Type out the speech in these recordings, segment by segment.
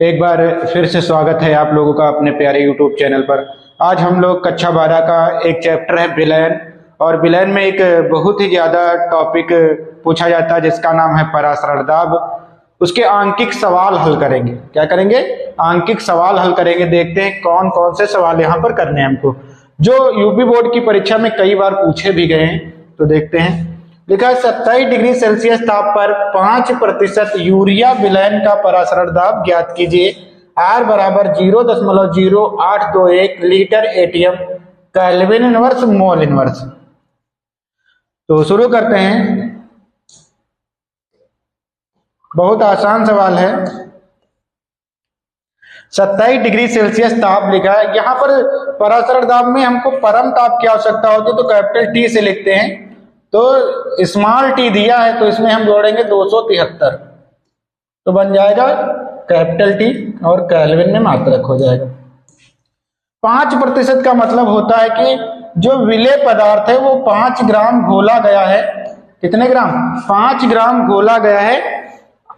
एक बार फिर से स्वागत है आप लोगों का अपने प्यारे यूट्यूब चैनल पर। आज हम लोग कक्षा 12 का एक चैप्टर है विलयन। और विलयन में एक बहुत ही ज़्यादा टॉपिक पूछा जाता है जिसका नाम है पराशरण दाब। उसके आंकिक सवाल हल करेंगे। क्या करेंगे? आंकिक सवाल हल करेंगे। देखते हैं कौन कौन से सवाल यहाँ पर करने हैं हमको, जो यूपी बोर्ड की परीक्षा में कई बार पूछे भी गए हैं। तो देखते हैं। लिखा है 27 डिग्री सेल्सियस ताप पर 5% यूरिया विलयन का पराशरण दाब ज्ञात कीजिए। आर बराबर 0.0821 litre ATM kelvin inverse mole inverse. तो शुरू करते हैं। बहुत आसान सवाल है। 27 डिग्री सेल्सियस ताप लिखा है। यहाँ पर पराशरण दाब में हमको परम ताप की आवश्यकता होती है, तो कैपिटल टी से लिखते हैं। तो स्मॉल टी दिया है तो इसमें हम जोड़ेंगे 273, तो बन जाएगा कैपिटल टी और केल्विन में मात्रक हो जाएगा। 5% का मतलब होता है कि जो विलेय पदार्थ है वो 5 ग्राम घोला गया है। कितने ग्राम? 5 ग्राम घोला गया है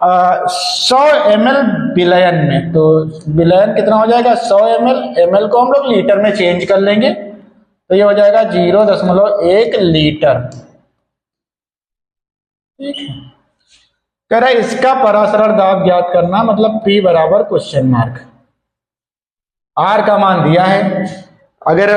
100 ml विलयन में। तो विलयन कितना हो जाएगा? 100 ml। ml को हम लोग लीटर में चेंज कर लेंगे, तो ये हो जाएगा 0.1 लीटर। ठीक है। कह रहा है इसका पराशरण दाब ज्ञात करना, मतलब P बराबर क्वेश्चन मार्क। R का मान दिया है। अगर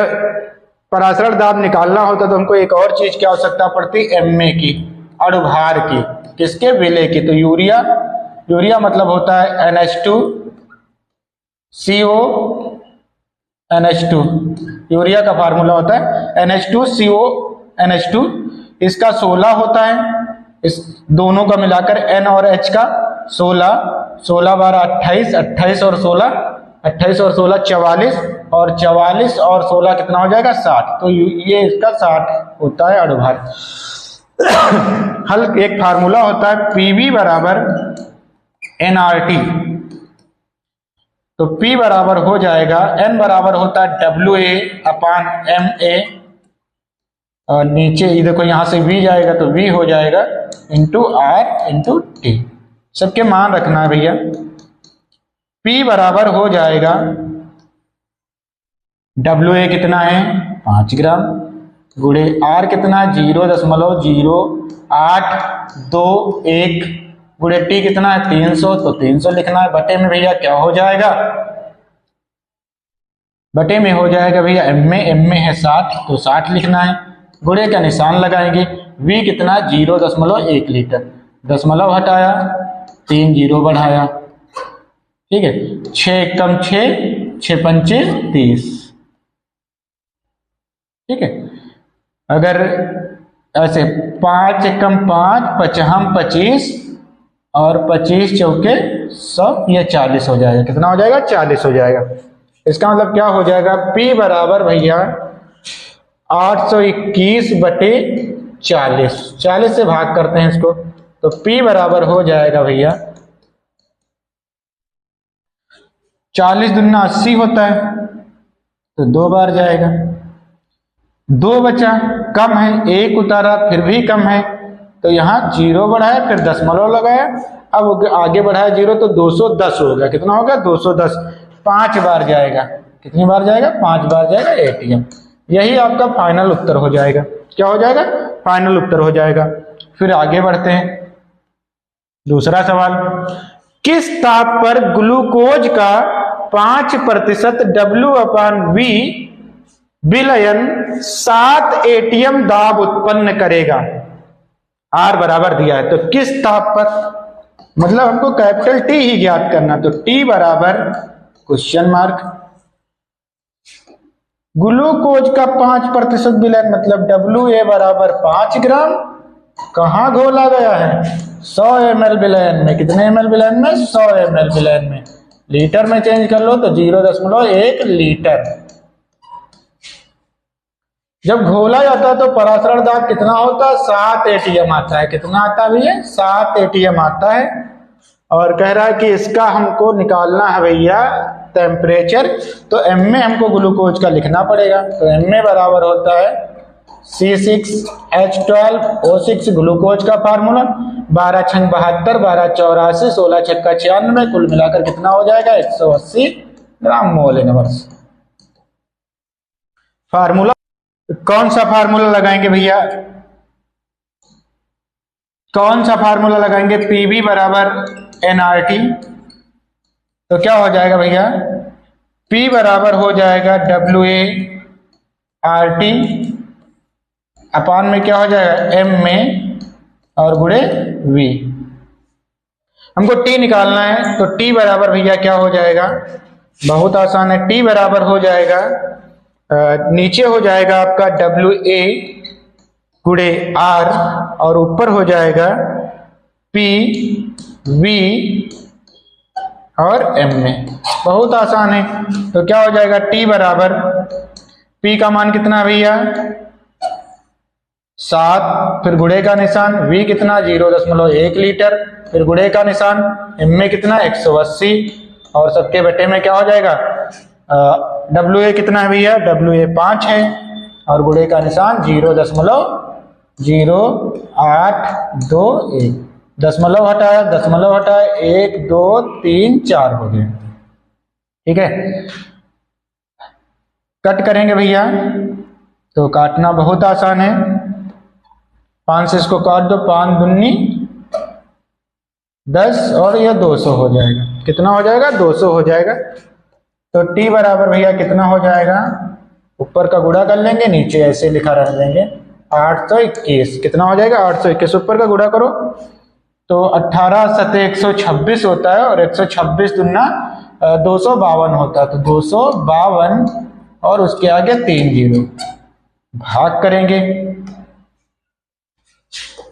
पराशरण दाब निकालना होता तो हमको एक और चीज की आवश्यकता पड़ती, MA की, अणुभार की। किसके? विलेय की। तो यूरिया मतलब होता है NH2CO NH2। यूरिया का फार्मूला होता है NH2CO NH2। इसका 16 होता है, इस दोनों का मिलाकर N और H का 16 बार 28, 28 और 16 44, और 44 और 16 कितना हो जाएगा? 60। तो ये इसका 60 होता है अणुभार। हल एक फार्मूला होता है PV बराबर nRT। तो P बराबर हो जाएगा, N बराबर होता है WA/MA, और नीचे ये देखो यहां से V जाएगा तो V हो जाएगा इंटू R इंटू T। सबके मान रखना है भैया। P बराबर हो जाएगा, WA कितना है? 5 ग्राम, गुणे R कितना है? 0.0821, गुणे T कितना है? 300। तो 300 लिखना है। बटे में भैया क्या हो जाएगा? बटे में हो जाएगा भैया MA है 60, तो 60 लिखना है। गुणे का निशान लगाएंगे। V कितना? 0.1 लीटर। दशमलव हटाया, 3 जीरो बढ़ाया। ठीक है। 6 कम 6, 6 पंचे 30। ठीक है। अगर ऐसे 5 कम 5, 55 25, और 25 चौके 100, ये 40 हो जाएगा। कितना हो जाएगा? 40 हो जाएगा। इसका मतलब क्या हो जाएगा? P बराबर भैया 821 बटे 40। 40 से भाग करते हैं इसको, तो P बराबर हो जाएगा भैया 40 दूना 80 होता है, तो 2 बार जाएगा। 2 बचा, कम है, 1 उतारा फिर भी कम है, तो यहाँ 0 बढ़ाया, फिर दशमलव लगाया, अब आगे बढ़ाया 0, तो 210 हो गया। कितना होगा? 210। 5 बार जाएगा। कितनी बार जाएगा? 5 बार जाएगा एटीएम। यही आपका फाइनल उत्तर हो जाएगा। क्या हो जाएगा? फाइनल उत्तर हो जाएगा। फिर आगे बढ़ते हैं। दूसरा सवाल, किस ताप पर ग्लूकोज का 5% W/V विलयन 7 एटीएम दाब उत्पन्न करेगा? R बराबर दिया है, तो किस ताप पर, मतलब हमको कैपिटल T ही ज्ञात करना, तो T बराबर क्वेश्चन मार्क। ग्लूकोज का 5% विलयन मतलब WA बराबर 5 ग्राम। कहाँ घोला गया है? 100 ml विलयन में। कितने ml विलयन में? 100 ml विलयन में। लीटर में चेंज कर लो तो 0.1 लीटर। जब घोला जाता है तो पराशरण दाब कितना होता है? 7 एटीएम आता है। कितना आता है भैया? 7 एटीएम आता है। और कह रहा है कि इसका हमको निकालना है भैया टेम्परेचर, तो MA हमको ग्लूकोज का लिखना पड़ेगा। तो MA बराबर होता है C6H12O6 ग्लूकोज का फार्मूला, 12 छंग 72, 12 84, 16 छक्का 96, कुल मिलाकर कितना हो जाएगा 180 ग्राम मोल इनवर्स। फार्मूला कौन सा फार्मूला लगाएंगे भैया, कौन सा फार्मूला लगाएंगे, पीवी बराबर एनआरटी। तो क्या हो जाएगा भैया, P बराबर हो जाएगा WA/RT अपान में क्या हो जाएगा M में और गुणे V। हमको T निकालना है, तो T बराबर भैया क्या हो जाएगा, बहुत आसान है, T बराबर हो जाएगा नीचे हो जाएगा आपका WA गुणे R और ऊपर हो जाएगा PV और M में, बहुत आसान है। तो क्या हो जाएगा T बराबर, P का मान कितना भैया 7, फिर गुणे का निशान, V कितना 0.1 लीटर, फिर गुणे का निशान, M में कितना 180 और सबके बटे में क्या हो जाएगा WA कितना है भैया, WA 5 है और गुणे का निशान 0.0821, दशमलव हटाया 1 2 3 4 हो गए। ठीक है, कट करेंगे भैया, तो काटना बहुत आसान है, 5 से इसको काट दो, 5 दूनी 10 और यह 200 हो जाएगा, कितना हो जाएगा 200 हो जाएगा। तो T बराबर भैया कितना हो जाएगा, ऊपर का गुणा कर लेंगे, नीचे ऐसे लिखा रख देंगे 821, कितना हो जाएगा 821, ऊपर का गुणा करो तो 18 सते 126 होता है और 126 दूना 252 होता है, तो 252 और उसके आगे 3 जीरो, भाग करेंगे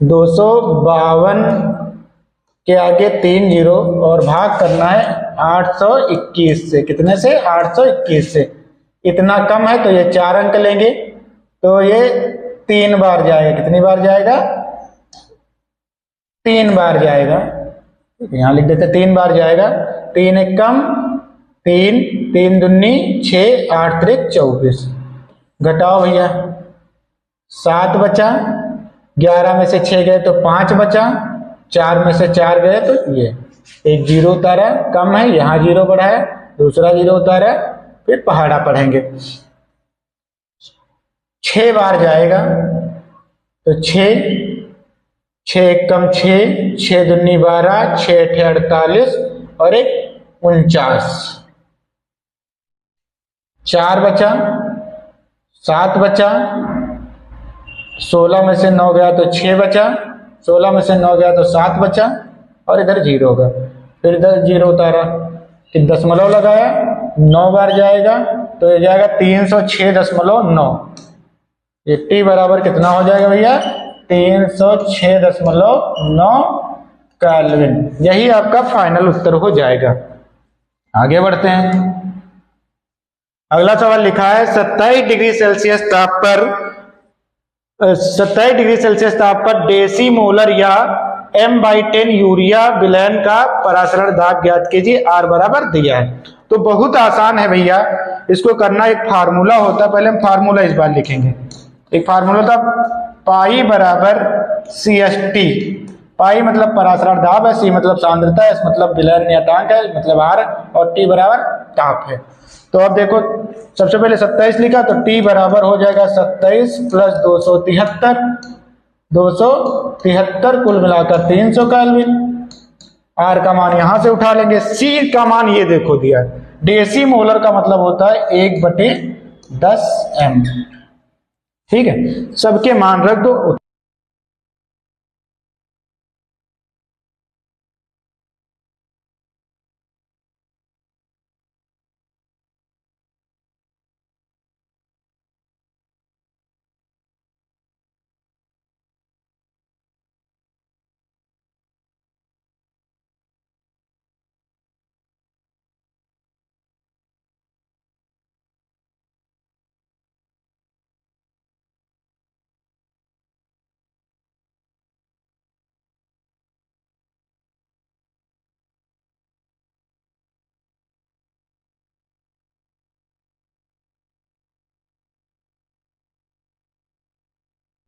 252 के आगे 3 जीरो और भाग करना है 821 से, कितने से 821 से, इतना कम है तो ये 4 अंक लेंगे, तो ये 3 बार जाएगा, कितनी बार जाएगा 3 बार जाएगा, यहां लिख देते 3 बार जाएगा, 3 एक कम 3, 3 दूनी 6, 8 त्रिक 24, घटाओ भैया 7 बचा, 11 में से 6 गए तो 5 बचा, 4 में से 4 गए तो ये एक जीरो उतारा, कम है यहां जीरो बढ़ाया, दूसरा जीरो उतारा, फिर पहाड़ा पढ़ेंगे, 6 बार जाएगा, तो 6 एक कम 6, 6 दूनी 12, 6 अठे 48 और एक 49, 4 बचा, 7 बचा, 16 में से 9 गया तो 6 बचा, 16 में से 9 गया तो 7 बचा और इधर जीरो होगा, फिर इधर जीरो उतारा, फिर दशमलव लगाया, 9 बार जाएगा तो ये जाएगा 306.9, ये T बराबर कितना हो जाएगा भैया 306.9 केल्विन। यही आपका फाइनल उत्तर हो जाएगा। आगे बढ़ते हैं, अगला सवाल लिखा है 27 डिग्री सेल्सियस ताप पर डेसीमोलर या M/10 यूरिया विलयन का परासरण दाब ज्ञात कीजिए, R बराबर दिया है। तो बहुत आसान है भैया, इसको करना एक फार्मूला होता है, पहले हम फार्मूला इस बार लिखेंगे। एक फार्मूला था पाई बराबर CST, पाई मतलब परासरण दाब है, C मतलब सांद्रता है, S मतलब विलयन नियतांक है, मतलब R, और T बराबर ताप है। तो अब देखो सबसे पहले 27 लिखा, तो T बराबर हो जाएगा 27 प्लस 273, 273 कुल मिलाकर 300 केल्विन। R का मान यहां से उठा लेंगे, C का मान ये देखो दिया है, डेसीमोलर का मतलब होता है 1/10 M। ठीक है, सबके मान रख दो।